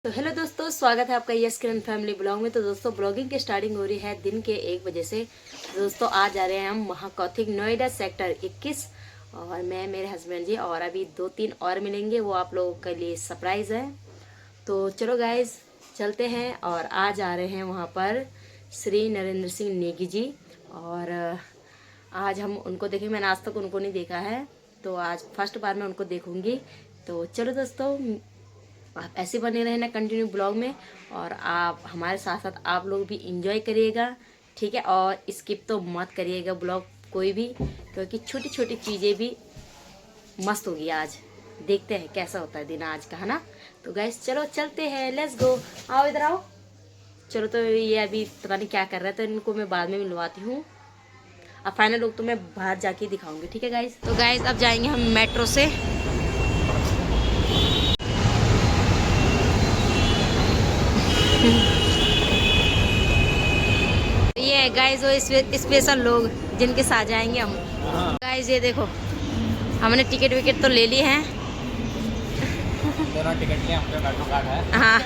तो हेलो दोस्तों, स्वागत है आपका यस किरण फैमिली ब्लॉग में। तो दोस्तों, ब्लॉगिंग की स्टार्टिंग हो रही है दिन के 1 बजे से। तो दोस्तों, आज जा रहे हैं हम महाकौतिक नोएडा सेक्टर 21 और मैं, मेरे हस्बैंड जी और अभी 2-3 और मिलेंगे। वो आप लोगों के लिए सरप्राइज़ है। तो चलो गाइज, चलते हैं। और आज आ रहे हैं वहाँ पर श्री नरेंद्र सिंह नेगी जी। और आज हम उनको देखेंगे। मैंने आज तक उनको नहीं देखा है, तो आज फर्स्ट बार मैं उनको देखूंगी। तो चलो दोस्तों, आप ऐसे बने रहना कंटिन्यू ब्लॉग में, और आप हमारे साथ साथ आप लोग भी इंजॉय करिएगा, ठीक है। और स्किप तो मत करिएगा ब्लॉग कोई भी, क्योंकि छोटी छोटी चीज़ें भी मस्त होगी। आज देखते हैं कैसा होता है दिन आज का, है ना। तो गैस चलो चलते हैं, लेट्स गो। आओ इधर आओ। चलो, तो ये अभी पता नहीं क्या कर रहा है, तो इनको मैं बाद में मिलवाती हूँ। अब फाइनल लोग तो मैं बाहर जाके दिखाऊंगी, ठीक है गाइज। तो गाइज अब जाएंगे हम मेट्रो से। ये गाइस वो स्पेशल लोग जिनके साथ जाएंगे हम। गाइस ये देखो, हमने टिकट विकेट तो ले ली है। दोनों टिकट लिए, हम पे मेट्रो कार्ड है। हाँ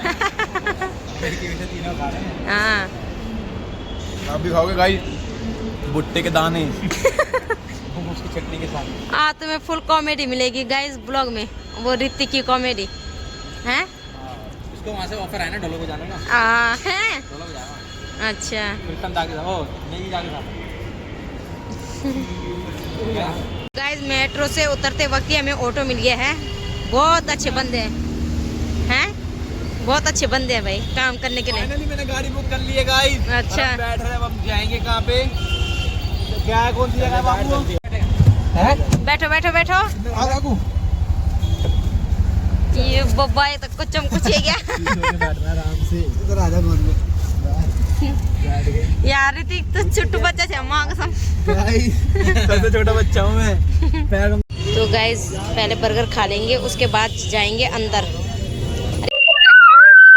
तीनों कार्ड हैं। हाँ। आप भी खाओगे गाइस भुट्टे के दाने उसकी चटनी के साथ। आज तुम्हें फुल कॉमेडी मिलेगी गाइस ब्लॉग में, वो ऋतिक की कॉमेडी है। इसको वहाँ से ऑफर है ना ढोलो को जाने का। है ढोलो को जाना अच्छा। कीर्तन जाके जाओ, नहीं जाके जाओ। गाइस मेट्रो से उतरते वक्त ही हमें ऑटो मिल गया है। बहुत अच्छे बंदे हैं, बहुत अच्छे बंदे हैं भाई काम करने के लिए। फाइनली मैंने गाड़ी बुक कर ली है गाइस। अच्छा। हम बैठ रहे हैं, अब हम जाएंगे कहाँ पे, क्या है, कौन सी जगह है बाबू? हैं? बैठो बैठो बैठो। आ बाबू ये बब्बा ये तक कुछ है क्या? बैठना आराम से, इधर आ जा मान लो। यार ऋतिक तो छोटू बच्चा है, माँ कसम। सबसे छोटा बच्चा हूँ मैं। पैर तो गाइज पहले बर्गर खा लेंगे, उसके बाद जाएंगे अंदर।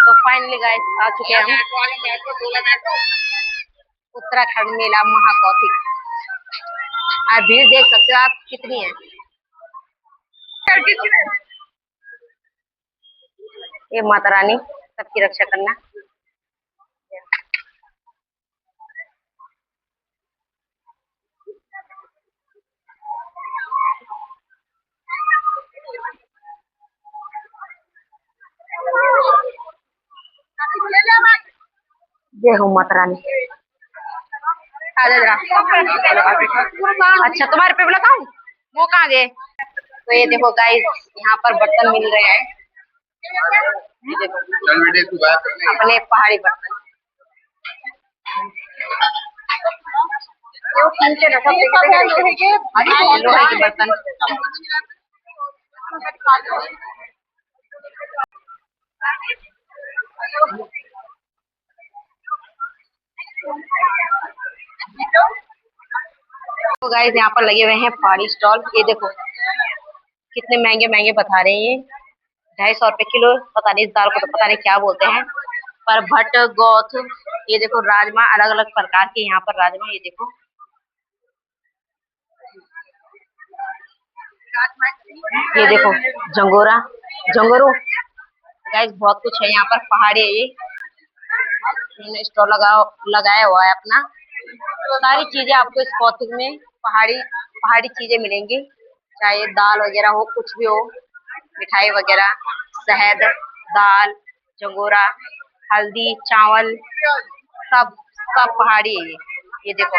तो फाइनली गाइज आ चुके हैं हम उत्तराखंड मेला महाकौतिक। आप भीड़ देख सकते हो आप कितनी है। ये माता रानी सबकी रक्षा करना। जय हो माता रानी। अच्छा, तुम्हारे पे बताऊं वो कहाँ गए? तो ये देखो गाइस, यहाँ पर बर्तन मिल रहे हैं। ये देखो अपने पहाड़ी बर्तन। लोहे के बर्तन। तो गाइस यहाँ पर लगे हुए हैं पहाड़ी स्टॉल। ये देखो कितने महंगे महंगे बता रहे हैं ये। 250 रुपए किलो। पता नहीं इस दाल को तो पता नहीं क्या बोलते हैं, पर भट्ट गौथ। ये देखो राजमा, अलग अलग प्रकार के यहाँ पर राजमा। ये देखो, ये देखो जंगोरा, जंगोरो। गाइस बहुत कुछ है यहाँ पर, पहाड़ी है ये। इन्होंने स्टॉल लगाया हुआ है अपना। सारी चीजें आपको इस कौतिक में पहाड़ी पहाड़ी चीजें मिलेंगी, चाहे दाल वगैरह हो, कुछ भी हो, मिठाई वगैरह, शहद, दाल, जंगोरा, हल्दी, चावल, सब सब पहाड़ी है ये देखो।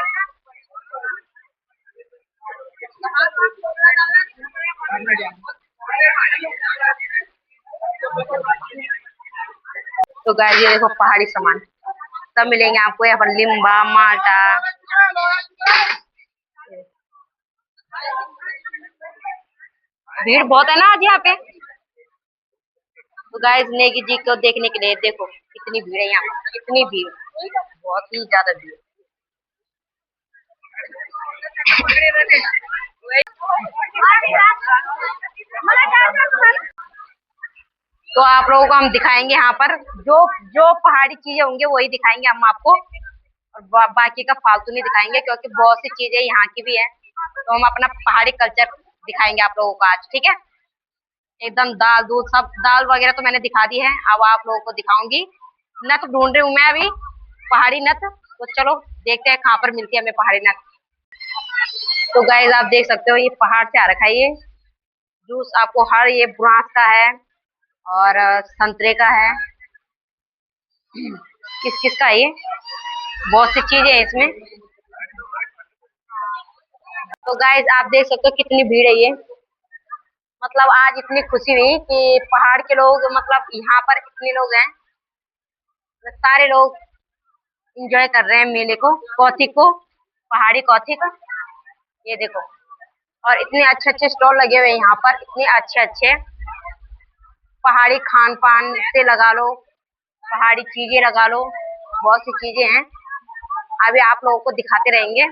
तो गाइस ये देखो पहाड़ी सामान सब मिलेंगे आपको यहाँ पर, लिम्बा, माल्टा। भीड़ बहुत है ना आज यहाँ पे। तो गाइस नेगी जी को देखने के लिए देखो कितनी भीड़ है यहाँ पर, कितनी भीड़, बहुत ही ज्यादा भीड़। तो आप लोगों को हम दिखाएंगे यहाँ पर जो जो पहाड़ी चीजें होंगे वही दिखाएंगे हम आपको, और बाकी का फालतू नहीं दिखाएंगे, क्योंकि बहुत सी चीजें यहाँ की भी है। तो हम अपना पहाड़ी कल्चर दिखाएंगे आप लोगों को आज, ठीक है। एकदम दाल दूध सब, दाल वगैरह तो मैंने दिखा दी है, अब आप लोगों को दिखाऊंगी। नथ ढूंढ रही हूँ मैं अभी, पहाड़ी नथ। तो चलो देखते हैं कहाँ पर मिलती है हमें पहाड़ी नथ। तो गाइस आप देख सकते हो ये पहाड़ से आ रखा है ये जूस। आपको हर ये बुरांस का है और संतरे का है, किस किस का है ये, बहुत सी चीजें हैं इसमें। तो गाइस आप देख सकते हो कितनी भीड़ है ये। मतलब आज इतनी खुशी हुई कि पहाड़ के लोग, मतलब यहाँ पर इतने लोग हैं, सारे लोग एंजॉय कर रहे हैं मेले को, कौथिग को, पहाड़ी कौथिग। ये देखो, और इतने अच्छे अच्छे स्टॉल लगे हुए हैं यहाँ पर, इतने अच्छे अच्छे पहाड़ी खान पान से लगा लो, पहाड़ी चीजें लगा लो, बहुत सी चीजें हैं। अभी आप लोगों को दिखाते रहेंगे।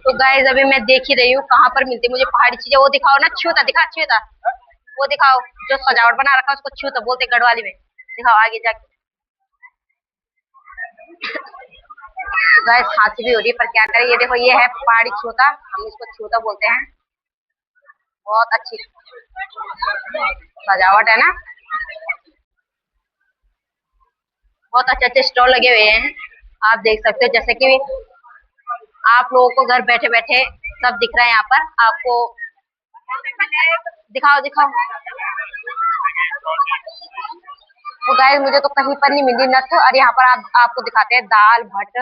तो गाइस अभी मैं देख ही रही हूँ कहाँ पर मिलती है मुझे पहाड़ी चीजें। वो दिखाओ ना, छूता दिखा, छूता वो दिखाओ, जो सजावट बना रखा है उसको छूता बोलते गढ़वाली में। दिखाओ आगे जाके। गाइस खांसी भी हो रही है पर क्या करें। ये देखो, ये है पहाड़ी छूता, हम इसको छूता बोलते हैं। बहुत अच्छी सजावट है ना, बहुत अच्छे अच्छे स्टॉल लगे हुए हैं। आप देख सकते हो, जैसे कि आप लोगों को घर बैठे बैठे सब दिख रहा है यहाँ पर आपको। दिखाओ दिखाओ। तो गाइस मुझे तो कहीं पर नहीं मिली नथ, और यहाँ पर आपको दिखाते हैं दाल भट्ट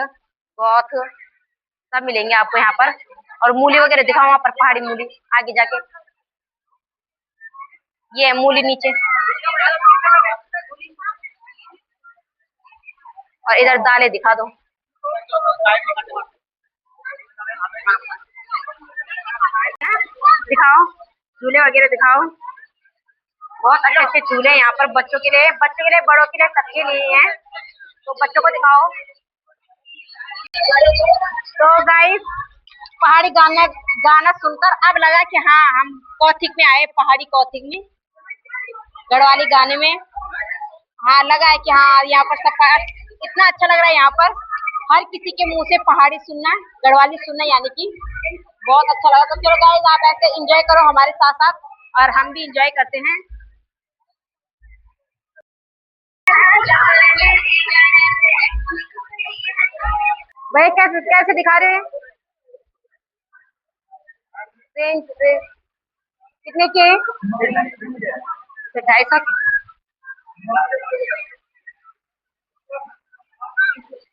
गौथ सब मिलेंगे आपको यहाँ पर। और मूली वगैरह दिखाओ वहाँ पर, पहाड़ी मूली आगे जाके, ये है मूली नीचे। और इधर दालें दिखा दो। दिखाओ झूले वगैरह दिखाओ, बहुत अच्छे अच्छे झूले हैं यहाँ पर बच्चों के लिए, बड़ों के लिए, सबके लिए हैं। तो बच्चों को दिखाओ। तो गाइस पहाड़ी गाना गाना सुनकर अब लगा कि हाँ हम कौथिग में आए, पहाड़ी कौथिग में, गढ़वाली गाने में। हाँ लगा है कि हाँ यहाँ पर सब इतना अच्छा लग रहा है यहाँ पर, हर किसी के मुंह से पहाड़ी सुनना, गढ़वाली सुनना, यानी कि बहुत अच्छा लगा। तो चलो गाइस आप ऐसे एंजॉय करो हमारे साथ साथ, और हम भी एंजॉय करते हैं। भाई कैसे कैसे दिखा रहे हैं? रेंज कितने के? 250।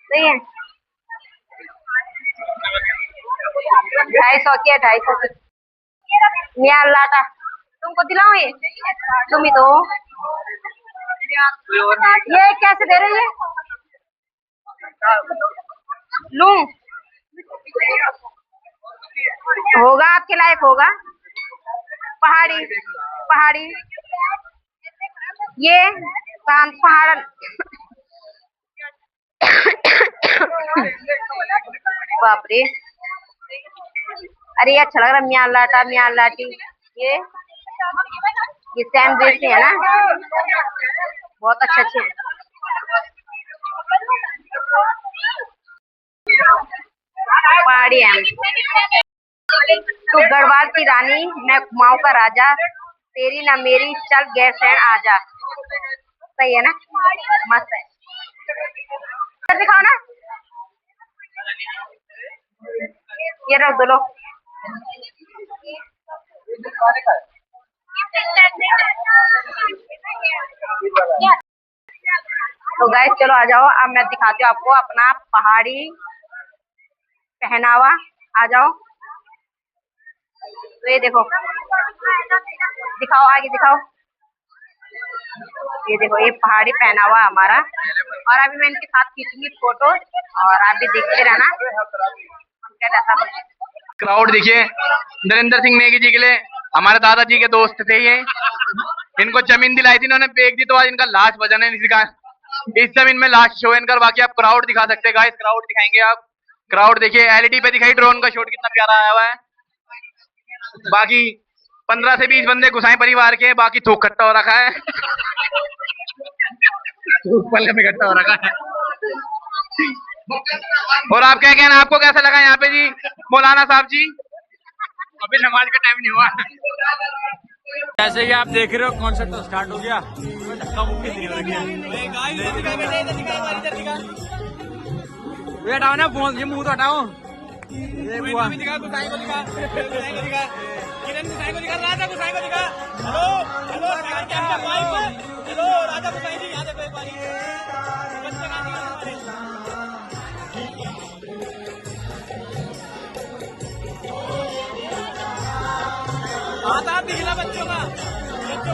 सही है, 250 की है, 250 की। मियाँ लाटा तुमको दिलाओ ये, तुम ही तो। ये कैसे दे रही है? लूं? होगा आपके लायक होगा। पहाड़ी पहाड़ी ये पहाड़। बाप रे, अरे ये अच्छा लग रहा है, मियाँ लाटा मियाँ लाटी। ये सेम जैसे है ना, बहुत अच्छे अच्छे हैं। पहाड़ी है। तू गढ़वाल की रानी, मैं कुमाऊं का राजा, तेरी ना मेरी चल गैर सैन आजा। सही है ना, मस्त है। दिखाओ ना, ये रख दो लो। तो गाइस चलो आ जाओ, अब मैं दिखाती हूँ आपको अपना पहाड़ी पहनावा। आ जाओ। तो ये देखो, दिखाओ आगे दिखाओ। ये देखो, ये पहाड़ी पहनावा हमारा, और अभी मैं इनके साथ खींचूंगी फोटो, और आप भी देखते रहना। क्राउड देखिए, नरेंद्र सिंह नेगी जी के लिए, हमारे दादाजी के दोस्त थे ये, इनको जमीन दिलाई थी, इन्होंने बेच दी, तो आज इनका लास्ट भजन है इस जमीन में, लास्ट शो है इनका। बाकी आप क्राउड दिखा सकते हैं गाइस, क्राउड दिखाएंगे आप। क्राउड देखिए, एलईडी पे दिखाई ड्रोन का शॉट कितना प्यारा आया हुआ है। बाकी 15 से 20 बंदे गुसाई परिवार के, बाकी थूक खट्टा हो रखा है। पल्ले में इकट्ठा हो रखा है। और आप क्या कहना, आपको कैसा लगा यहाँ पे जी? मौलाना साहब जी, अभी नमाज का टाइम नहीं हुआ। जैसे कि आप देख रहे हो कॉन्सर्ट तो स्टार्ट हो गया। धक्का मुक्की नहीं हो रही है। हटाओ ना फोन, ये मुंह तो हटाओ। आता दिखला बच्चों का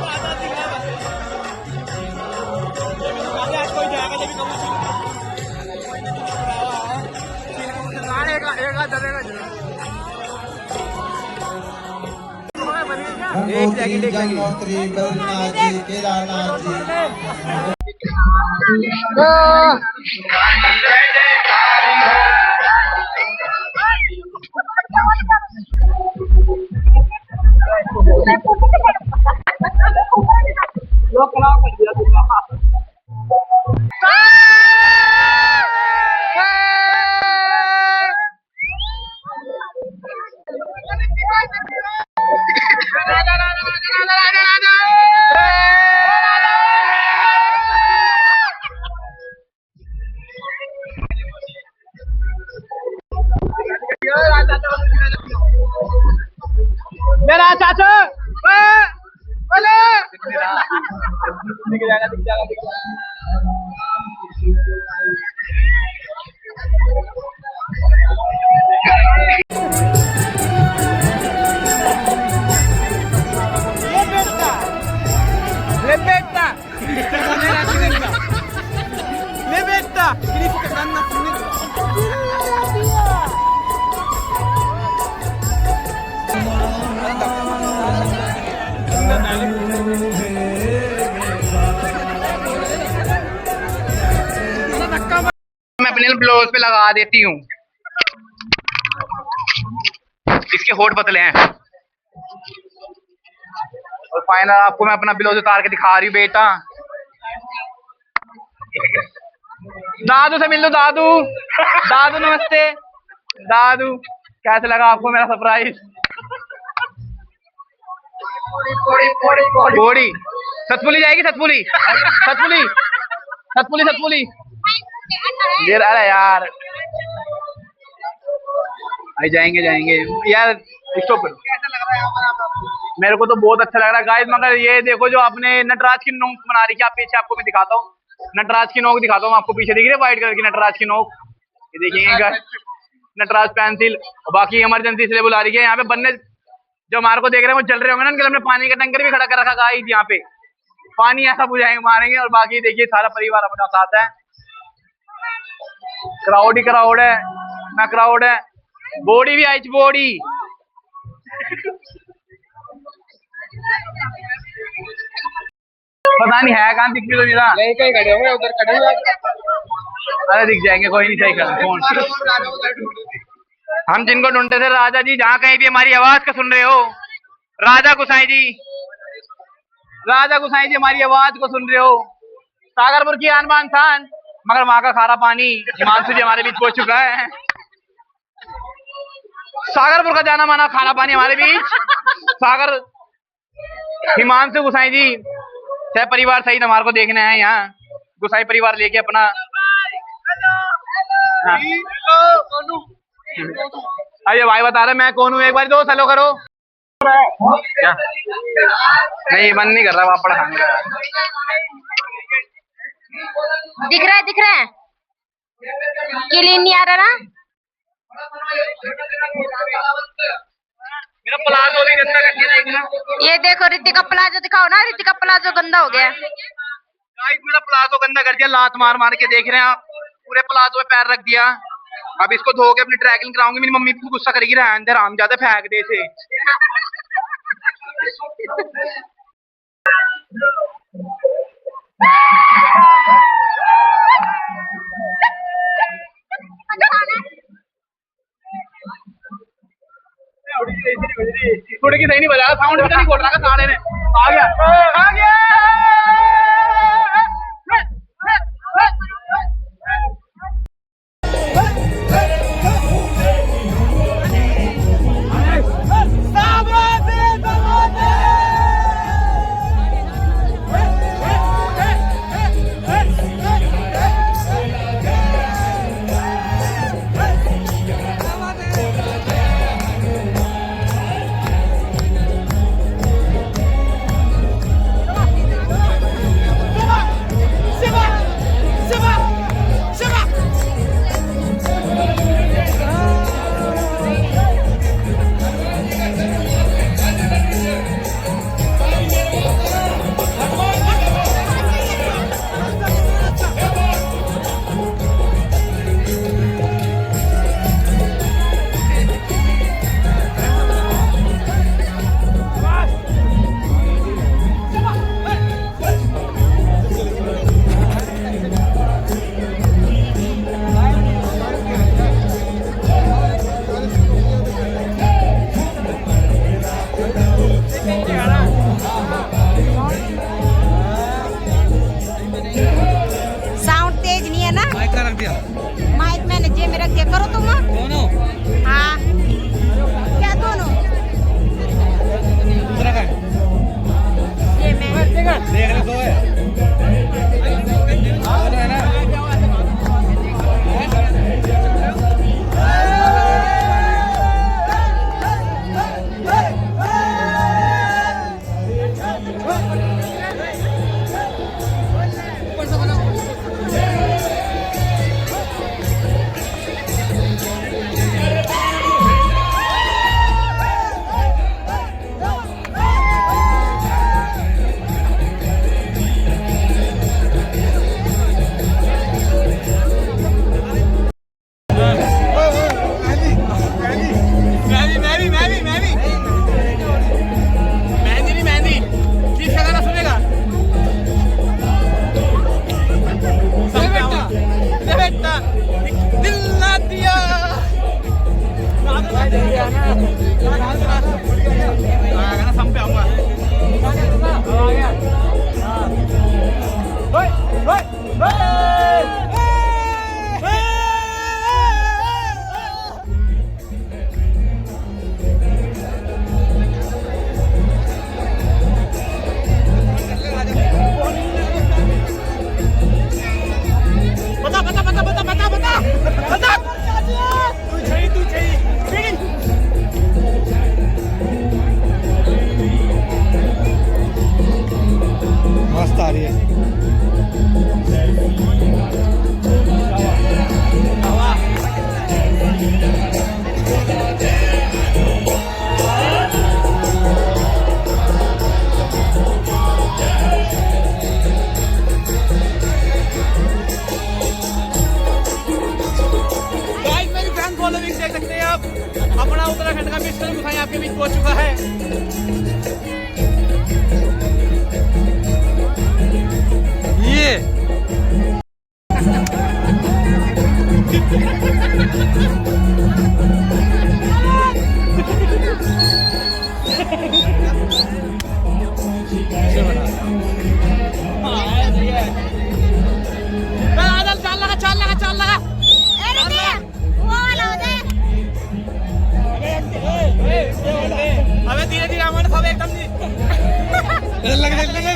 आता दिखला आज कोई जाएगा जब गंगोत्री बद्रीनाथ जी केदारनाथ जी मेरा चाचा मैं अपने ब्लाउज पे लगा देती हूँ। इसके होठ पतले हैं। और फाइनल आपको मैं अपना ब्लाउज उतार के दिखा रही हूँ बेटा। दादू से मिल लो, दादू। दादू नमस्ते। दादू कैसे लगा आपको मेरा सरप्राइज? घोड़ी सतपुली जाएगी, सतपुली सतपुली सतपुली सतपुली। अरे यार आई जाएंगे जाएंगे यार। स्टॉप करो। मेरे को तो बहुत अच्छा लग रहा है गाइस, मगर ये देखो जो आपने नटराज की नोक बना रही है। आप पीछे आपको मैं दिखाता हूँ, नटराज की नोक दिखाता हूँ आपको। पीछे दिख रही है व्हाइट कलर की नटराज की नोक, ये देखिए गाइस, नटराज पेंसिल। और बाकी इमरजेंसी से बुला रही है यहाँ पे बनने। जो हमारे को देख रहे हैं वो चल रहे होंगे ना, हमने पानी का टैंकर भी खड़ा कर रखा गाइस यहाँ पे। पानी ऐसा बुझाएंगे मारेंगे। और बाकी देखिए सारा परिवार अपना साथ है। क्राउड ही क्राउड है ना, क्राउड है। बॉडी भी आई बॉडी। पता नहीं है कहाँ दिख भी तो मेरा। कहीं खड़े होंगे, उधर खड़े हुए। अरे दिख जाएंगे, कोई नहीं। सही कर कौन हम जिनको ढूंढते थे राजा जी, जहाँ कहीं भी हमारी आवाज का सुन रहे हो, राजा गुसाई जी, राजा गुसाई जी हमारी आवाज को सुन रहे हो। सागरपुर की आन बान शान, मगर वहां का खारा पानी हिमांशु जी हमारे बीच पहुंच चुका है। सागरपुर का जाना माना खारा पानी हमारे बीच। सागर हिमांशु गुसाई जी सह परिवार सहित हमारे को देखने आए यहाँ। गुसाई परिवार लेके अपना। हाँ। अरे भाई बता रहे मैं कौन हूँ, एक बार 2 हेलो करो। क्या नहीं, मन नहीं कर रहा पापड़ खाने का। दिख रहा है क्लीन नहीं आ रहा ना। मेरा प्लाजो भी गंदा कर दिया देखना। ये देखो ऋतिका प्लाजो दिखाओ ना, ऋतिका प्लाजो गंदा हो गया। गाइस मेरा प्लाजो गंदा कर दिया, लात मार मार के देख रहे हैं आप। पूरे प्लाजो में पैर रख दिया। अब इसको धो के अपनी ट्रैकिंग कराऊंगी। मेरी मम्मी को गुस्सा करेगी, रहने दे राम ज्यादा फेंक दे इसे। थोड़ी की सही नहीं बजा, साउंड भी नहीं बोल रहा साले ने। आ गया आ गया। मस्त आ रही है। मेरी फैन फॉलोइंग देख सकते हैं आप। अपना उत्तराखंड का मिस्टर मुखाई आपके बीच पहुंच चुका है। ये चाल लगा अबे धीरे धीरे हमारे सब एकदम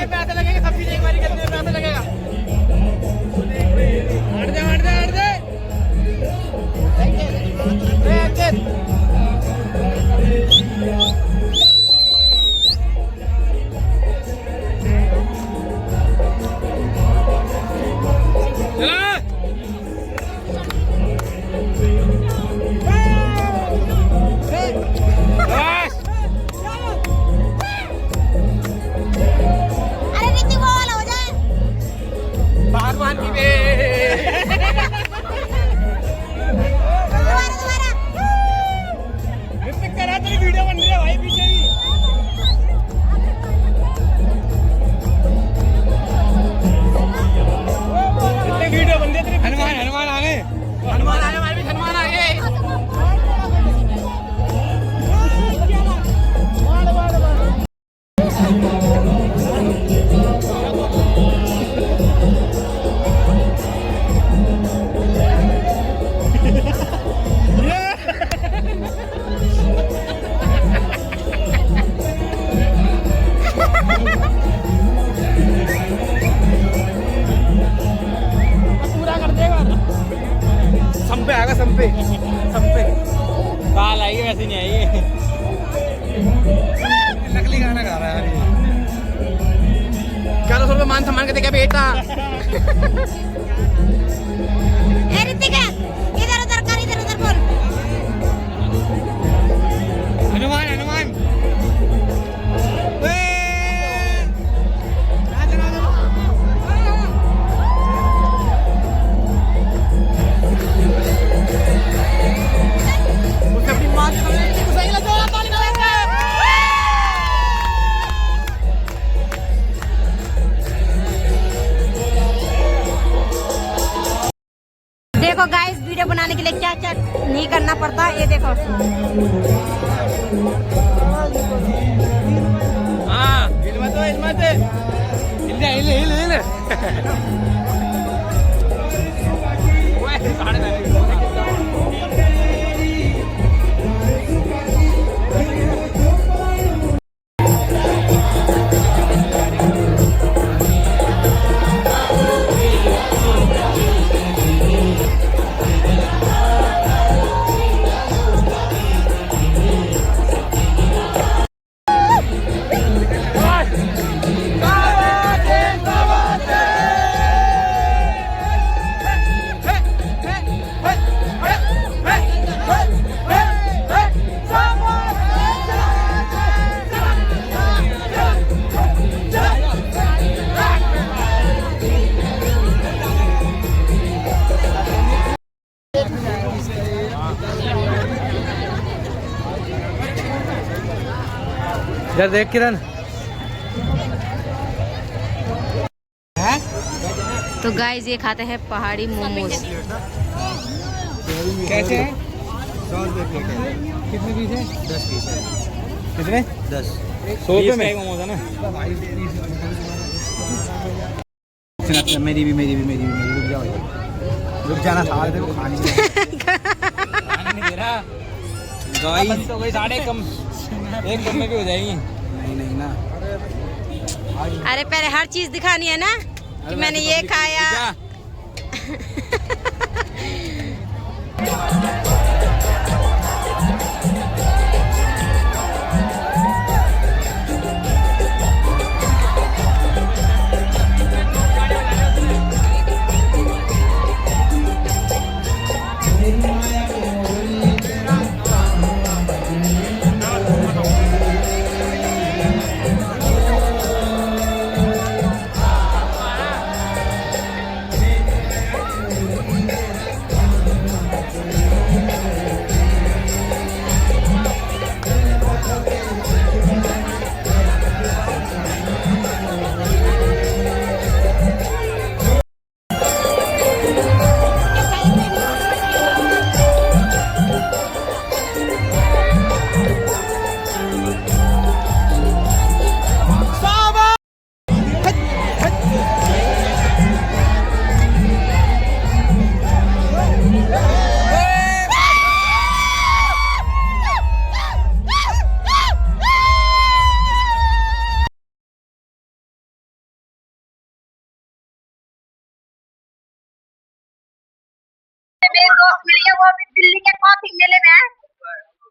पैसे लगेंगे सब चीज एक बारी करने में पैसे लगेगा। हट दे भगवान की करा तेरी वीडियो बन रही है भाई पीछे भी। वीडियो बन रही है तेरी। हनुमान आ गए हमारे भी हनुमान आ गए। संपे आएगा संपे काल आएगी वैसे नहीं आएगी। नकली गाना गा रहा है यार। 1100 रुपये मान सम्मान के दे क्या बेटा। इधर उधर बोल। हनुमान देखो गाइस वीडियो बनाने के लिए क्या क्या नहीं करना पड़ता ये देखो। हाँ हिल इधर देख किरण। तो गाइस ये खाते हैं पहाड़ी मोमोज। कैसे है? 100 रुपये प्लेट है। कितने पीस है? 10 पीस है। कितने? 10। 100 रुपये में मोमोज है ना। मेरी भी रुक जाना सारे देखो खाने नहीं दे रहा। गाइस तो कोई साढ़े कम एक कम में भी हो जाएगी। नहीं ना। अरे पहले हर चीज दिखानी है ना कि मैंने ये खाया।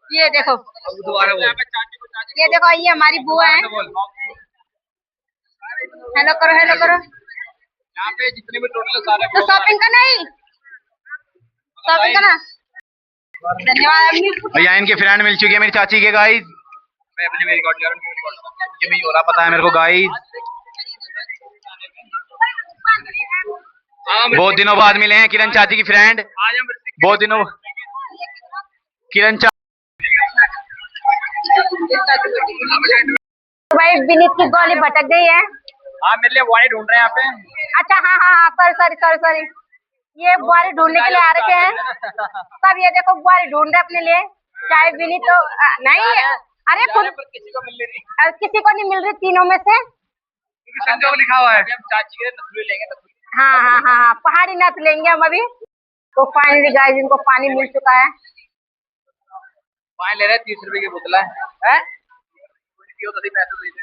ये देखो, दोबारा बोल। ये देखो, ये हमारी बुआ है। हेलो करो, हेलो करो। यहाँ पे जितने भी टोटल सारे तो शॉपिंग करना ही, शॉपिंग करना। धन्यवाद अम्मी। और यहाँ इनके फ्रेंड मिल चुके हैं मेरी चाची के गाइस। मैं अपने मेरी रिकॉर्ड कर रहा हूँ, ये नहीं हो रहा पता है मेरे को गाइस। बहुत दिनों बाद मिले हैं किरण चाची की फ्रेंड, बहुत दिनों। किरण चाची भाई विनीत की गोली भटक गई है। हाँ मेरे लिए वाई ढूंढ रहे हैं यहाँ पे। अच्छा, हाँ हाँ हाँ, सॉरी सॉरी सॉरी सॉरी, ये बुआरी ढूंढने के लिए आ रखे हैं सब। ये देखो बुआरी ढूंढ रहे अपने लिए। चाहे विनीत तो नहीं, अरे खुद किसी को मिल रही, किसी को नहीं मिल रही तीनों में से। संजोग लिखा हुआ है। हम चाची के नस्ल लेंगे। हाँ हाँ हाँ हाँ, पहाड़ी नथ लेंगे हम अभी। तो फाइनली गाइस इनको पानी मिल चुका है। पानी ले रहे हैं, 30 रुपए की बोतल है? पियो तो सही, पैसे दे दे।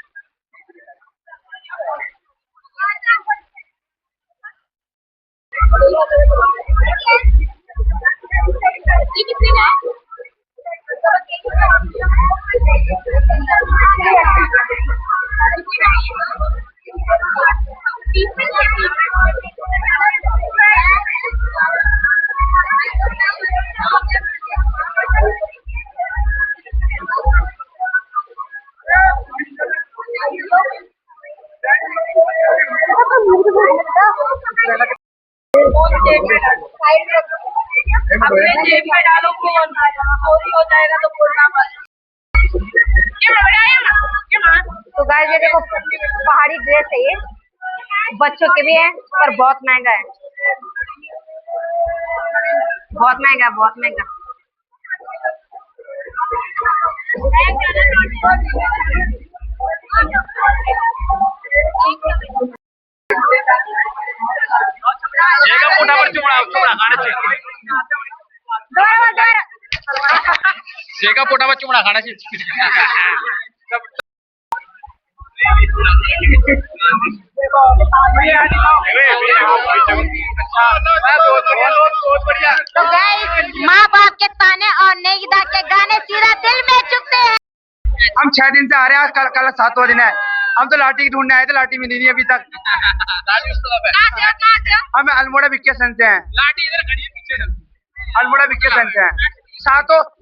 डालो फोन, चोरी हो जाएगा तो बोलना मत। तो गाइस ये देखो, पहाड़ी ड्रेस है ये, बच्चों के भी है पर बहुत महंगा है, बहुत महंगा, बहुत महंगा। पोटावर चुमड़ा खाना चाहिए। शेका पोटावर चुमड़ा खाना चाहिए। तो गाइस माँ बाप के ताने और नेगीदा के गाने सीधा दिल में चुभते हैं। हम 6 दिन से आ रहे हैं, कल 7वां दिन है। हम तो लाठी ढूंढने आए थे, लाठी मिली नहीं अभी तक। हम अल्मोड़ा विकेशन से हैं। लाठी इधर खड़ी है पीछे, अल्मोड़ा विकेशन से हैं।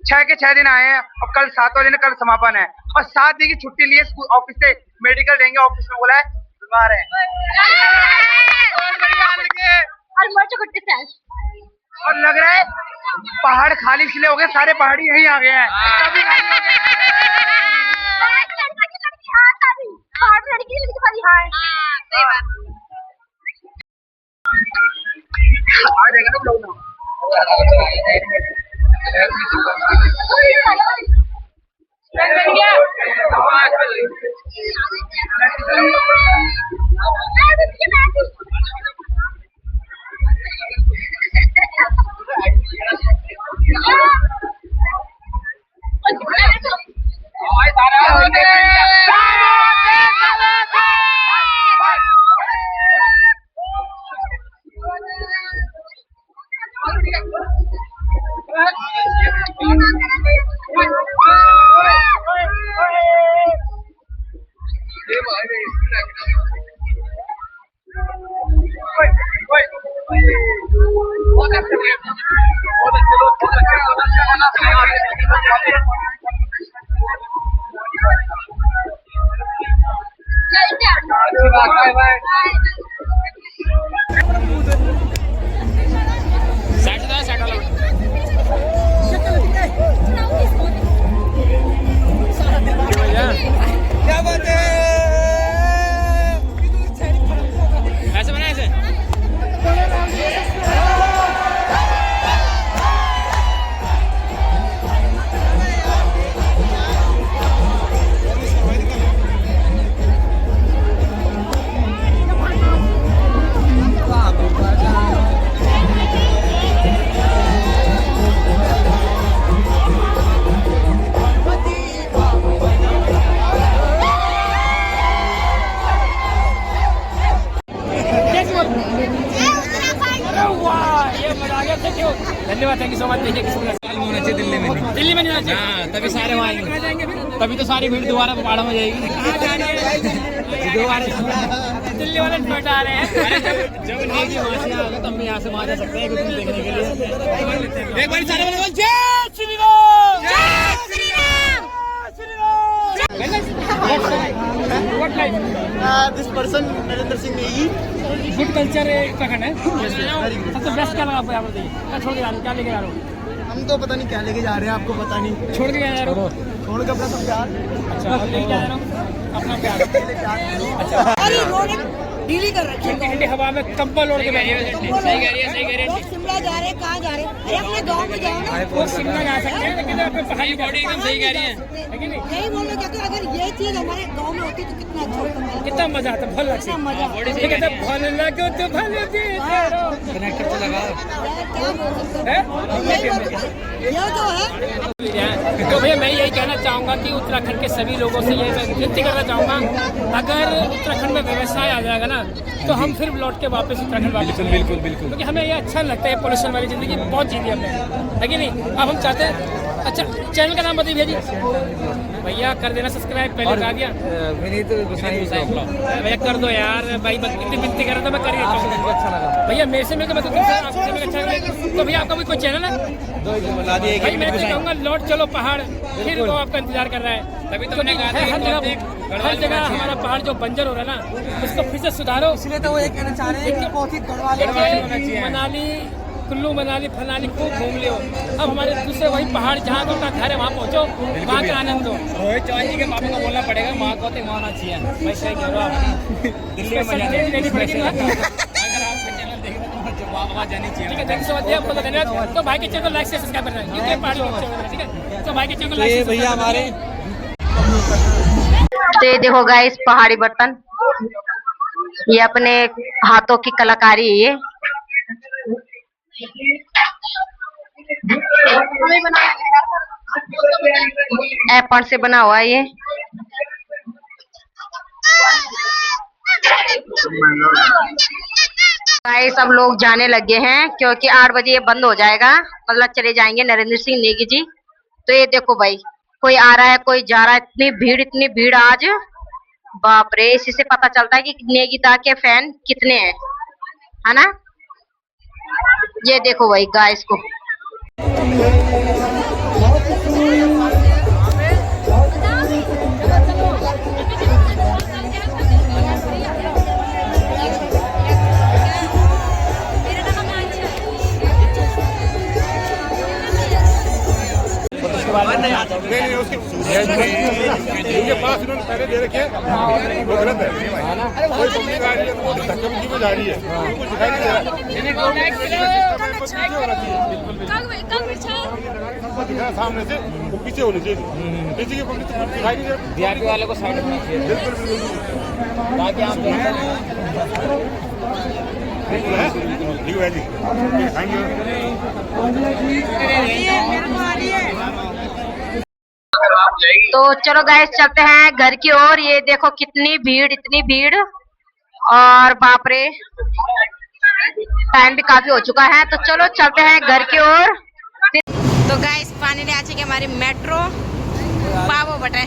6 के 6 दिन आए हैं और कल 7वां दिन, कल समापन है। और 7 दिन की छुट्टी लिए ऑफिस से, मेडिकल देंगे ऑफिस में, बोला है बीमार है। और लग रहा है पहाड़ खाली इसलिए हो गए, सारे पहाड़ी यहीं आ गए हैं। आ जाएगा ना लोग। क्या बात है, ऐसे बना ऐसे। धन्यवाद, थैंक यू सो मच। देखिए किसी को दिल्ली में नहीं होना हाँ, तभी सारे वहाँ आएंगे, तभी तो सारी भीड़ दोबारा पहाड़ों में जाएगी। दिल्ली वाले बैठा आ रहे हैं। जब नेगी वहाँ से आएगा तब भी यहाँ से वहाँ जा सकते हैं कुछ देखने के लिए। एक बार सारे वाले बोल जय श्री राम, जय Shri Ram, this person Narendra Singh Negi. Good culture Uttarakhand है। सबसे बेस्ट क्या लगा आपको यहाँ पर? देखिए क्या छोड़ के जा रहे हो, क्या लेके जा रहे हो? हम तो पता नहीं क्या लेके जा रहे हैं, आपको पता नहीं। छोड़ के क्या जा रहे हो? छोड़ के अपना सब प्यार। अच्छा, लेके जा रहे हो अपना प्यार। अच्छा, डीली कर रखी है। ठंडी हवा में कंबल ओढ़ के बैठे हैं। सही कह रही है। लोग शिमला जा रहे हैं, कहाँ जा रहे हैं? अरे अपने गाँव में जाओ ना। वो शिमला जा सकते हैं लेकिन अपने पहाड़ी बॉडी एकदम सही कह रही है कि नहीं? यही बोल रहे कहते अगर ये चीज हमारे गाँव में होती तो कितना अच्छा होता। कितना मजा आता, भल लगता कितना मजा आता। ये कहते हैं, भल लगो तो भल दे करो। कनेक्टर तो लगा। यार क्या बोल सकते हैं? हैं? ये तो है। तो भैया मैं यही कहना चाहूँगा कि उत्तराखंड के सभी लोगों से ये मैं विनती करना चाहूँगा, अगर उत्तराखंड में व्यवसाय आ जाएगा ना तो हम फिर लौट के वापस उत्तराखंड वापस चलेंगे। बिल्कुल बिल्कुल। क्योंकि हमें ये अच्छा लगता है, पोल्यूशन वाली जिंदगी बहुत जी दी हमने, है कि नहीं? अब हम चाहते हैं। अच्छा, चैनल का नाम बताइए भैया जी। भैया कर देना सब्सक्राइब, पहले कहा दिया विनीत गोसाई भैया कर दो यार, भाई इतनी विनती कर रहा था मैं कर ही देता हूँ। अच्छा लगा भैया मेरे से मिलकर मतलब आपसे मिलकर अच्छा लगा। तो भैया आपका कोई चैनल है? भाई मैं तो कहूँगा लौट चलो पहाड़, फिर वो आपका इंतजार कर रहा है। तभी तो मैंने कहा हर जगह हमारा पहाड़ जो बंजर हो रहा है ना, उसको फिर से सुधारो। इसलिए तो वो ये कहना चाह रहे हैं कि बहुत ही गढ़वाले मनाली, कुल्लू मनाली फनाली खूब घूम लियो। अब हमारे दूसरे वही पहाड़ जहाँ का उनका घर है वहाँ पहुँचो, वहाँ का आनंद दो। रोहित चौहान जी के पापा को बोलना पड़ेगा, माँ को तो वहाँ आना चाहिए। भाई सही कह रहे हो आप। दिल्ली में मजा अगर आपका चैनल देख रहे हो तो वहाँ जानी चाहिए। ठीक है, थैंक यू सो मच भैया, आपको धन्यवाद। तो भाई के चैनल को लाइक से सब्सक्राइब करना है, यूके पहाड़ी लोग चैनल है, ठीक है? तो भाई के चैनल को लाइक से भैया हमारे तो ये देखो गाइस पहाड़ी बर्तन, ये अपने हाथों की कलाकारी है। ये एपन से बना हुआ है ये। गाइस अब लोग जाने लगे हैं क्योंकि 8 बजे ये बंद हो जाएगा, मतलब चले जाएंगे नरेंद्र सिंह नेगी जी। तो ये देखो भाई, कोई आ रहा है कोई जा रहा है, इतनी भीड़ आज, बाप रे। इसी से पता चलता है कि नेगीता के फैन कितने हैं, है ना? ये देखो भाई गाइस को। उनके पास उन्होंने पहले दे रखे वो गलत है। कोई पब्लिक आ रही है वो धक्का में जा रही है, कुछ दिखाई नहीं दे रहा। सामने से वो पीछे होनी चाहिए, पीछे की पब्लिक दिखाई नहीं दे रही। डीआरपी वाले को साइड होना चाहिए। बिल्कुल बिल्कुल ताकि आप ठीक है जी, थैंक यू। तो चलो गाइस चलते हैं घर की ओर। ये देखो कितनी भीड़, इतनी भीड़, और बाप रे टाइम भी काफी हो चुका है। तो चलो चलते हैं घर की ओर। तो गाइस पानी ले आ चुकी हमारी मेट्रो पावो बटे।